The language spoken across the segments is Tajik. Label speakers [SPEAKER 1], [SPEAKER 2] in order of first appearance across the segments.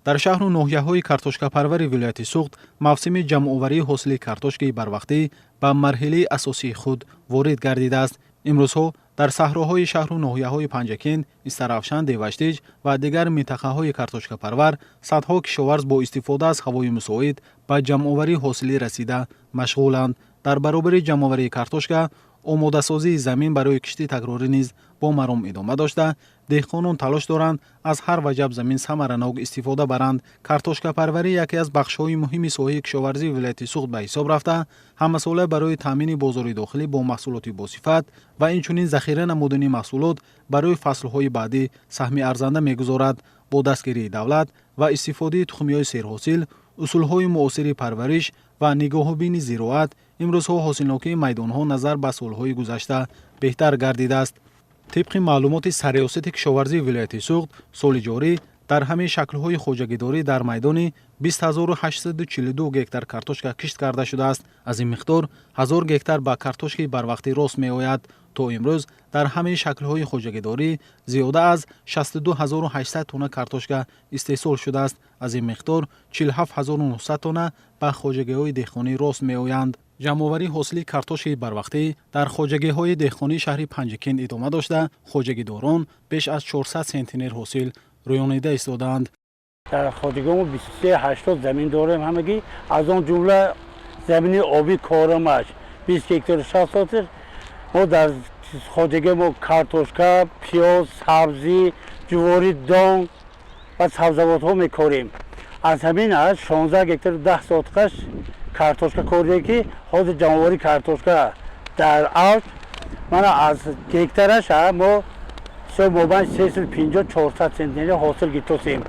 [SPEAKER 1] дар шаҳру ноҳияҳои картошкапарвари вилояти Суғд мавсими ҷамъоварии ҳосили картошкаи барвақтӣ ба марҳилаи асосии худ ворид гардидааст. имрӯзҳо дар саҳроҳои шаҳру ноҳияҳои Панҷакент, Истаравшан, Деваштиҷ ва дигар минтақаҳои картошкапарвар садҳо кишоварз бо истифода аз ҳавои мусоид ба ҷамъоварии ҳосилӣ расида машғуланд. дар баробари ҷамъоварии картошка омодасозии замин барои кишти такрорӣ низ бо маром идома дошта, деҳқонон талош доранд аз ҳар ваҷаб замин самаранок истифода баранд. Картошкапарварӣ яке аз бахшҳои муҳими соҳаи кишоварзии вилояти Суғд ба ҳисоб рафта, ҳамасола барои таъмини бозори дохилӣ бо маҳсулоти босифат ва инчунин захира намудани маҳсулот барои фаслҳои баъдӣ саҳми арзанда мегузорад. бо дастгирии давлат ва истифодаи тухмиҳои серҳосил, усулҳои муосири парвариш ва нигоҳубини зироат, имрӯзҳо ҳосилнокии майдонҳо назар ба солҳои гузашта беҳтар гардидааст. тибқи маълумоти сарриёсати кишоварзии вилояти Суғд, соли ҷорӣ дар ҳамаи шаклҳои хоҷагидорӣ дар майдони 20842 гектар картошка кишт карда шудааст. аз ин миқдор 1000 гектар ба картошкаи барвақтӣ рост меояд. то имрӯз дар ҳамаи шаклҳои хоҷагидорӣ зиёда аз 62800 тонна картошка истеҳсол шудааст. аз ин миқдор 47900 тонна ба хоҷагиҳои деҳқонӣ рост меоянд. ҷамъоварии ҳосили картошкаи барвақтӣ дар хоҷагиҳои деҳқонии шаҳри Панҷакент идома дошта, хоҷагидорон беш аз 400 сентинер ҳосил рӯёнида истодаанд.
[SPEAKER 2] дар хоҷагиҳои 23-80 замин дорем ҳамагӣ, аз он ҷумла замини оби корамаш 20 гектар 60 сотир. мо дар хоҷагии мо картошка, пиёз, сабзӣ, ҷувори дон ва сабзавотҳо мекорем. аз ҳамин 16 гектар 10 сотикаш картошка коридем ки ҳозир ҷамъоварии картошка дар авҷ. мана аз гектараш мо мобайни 350-400 сентинер ҳосил гитосем.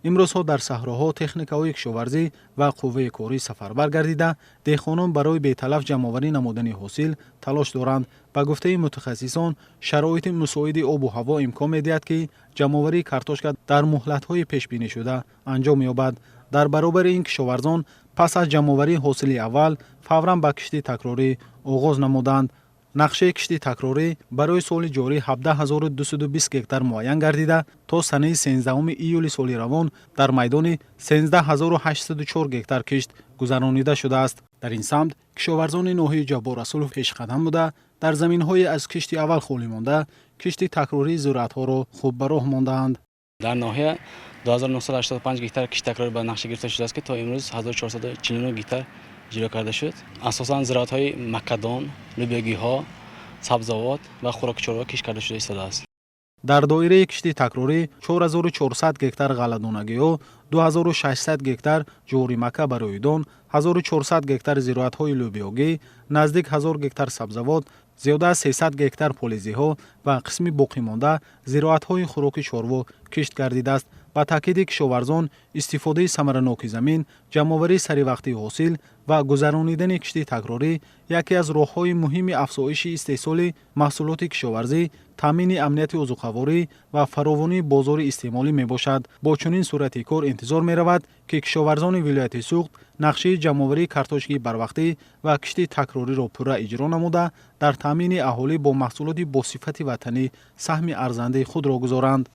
[SPEAKER 1] имрӯзҳо дар саҳроҳо техникаҳои кишоварзӣ ва қувваи корӣ сафарбар гардида, деҳқонон барои беталаф ҷамъоварӣ намудани ҳосил талош доранд. ба гуфтаи мутахассисон, шароити мусоиди обу ҳаво имкон медиҳад ки ҷамъоварии картошка дар муҳлатҳои пешбинишуда анҷом ёбад. дар баробари ин кишоварзон пас аз ҷамъоварии ҳосили аввал фавран ба кишти такрорӣ оғоз намуданд. нақшаи кишти такрорӣ барои соли ҷорӣ 17220 гектар муайян гардида, то санаи 13 июли соли равон дар майдони 13804 гектар кишт гузаронида шудааст. дар ин самт кишоварзони ноҳияи Ҷаббор Расулов пешқадам буда, дар заминҳои аз кишти аввал холӣ монда, кишти такрории зироатҳоро хуб ба роҳ мондаанд.
[SPEAKER 3] дар ноҳия 2985 гектар кишти такрорӣ ба нақша гирифта шудааст ки то имрӯз 1449 гектар ҷиро карда шуд. асосан зироатҳои макадон, лӯбиягиҳо, сабзавот ва хӯроки чорва кишт карда шуда истодааст.
[SPEAKER 1] дар доираи кишти такрорӣ 4400 гектар ғалладонагиҳо, 2600 гектар ҷуворимакка барои дон, 1400 гектар зироатҳои лӯбиёгӣ, наздик 1000 гектар сабзавот, зиёда аз 300 гектар полизиҳо ва қисми боқимонда зироатҳои хӯроки чорво кишт гардидааст. ба таъкиди кишоварзон, истифодаи самараноки замин, ҷамъоварии саривақтии ҳосил ва гузаронидани кишти такрорӣ яке аз роҳҳои муҳими афзоиши истеҳсоли маҳсулоти кишоварзӣ, таъмини амнияти озуқаворӣ ва фаровонии бозори истеъмолӣ мебошад. бо чунин сурати кор интизор меравад, ки кишоварзони вилояти Суғд нақшаи ҷамъоварии картошкаи барвақтӣ ва кишти такрориро пурра иҷро намуда, дар таъмини аҳолӣ бо маҳсулоти босифати ватанӣ саҳми арзандаи худро гузоранд.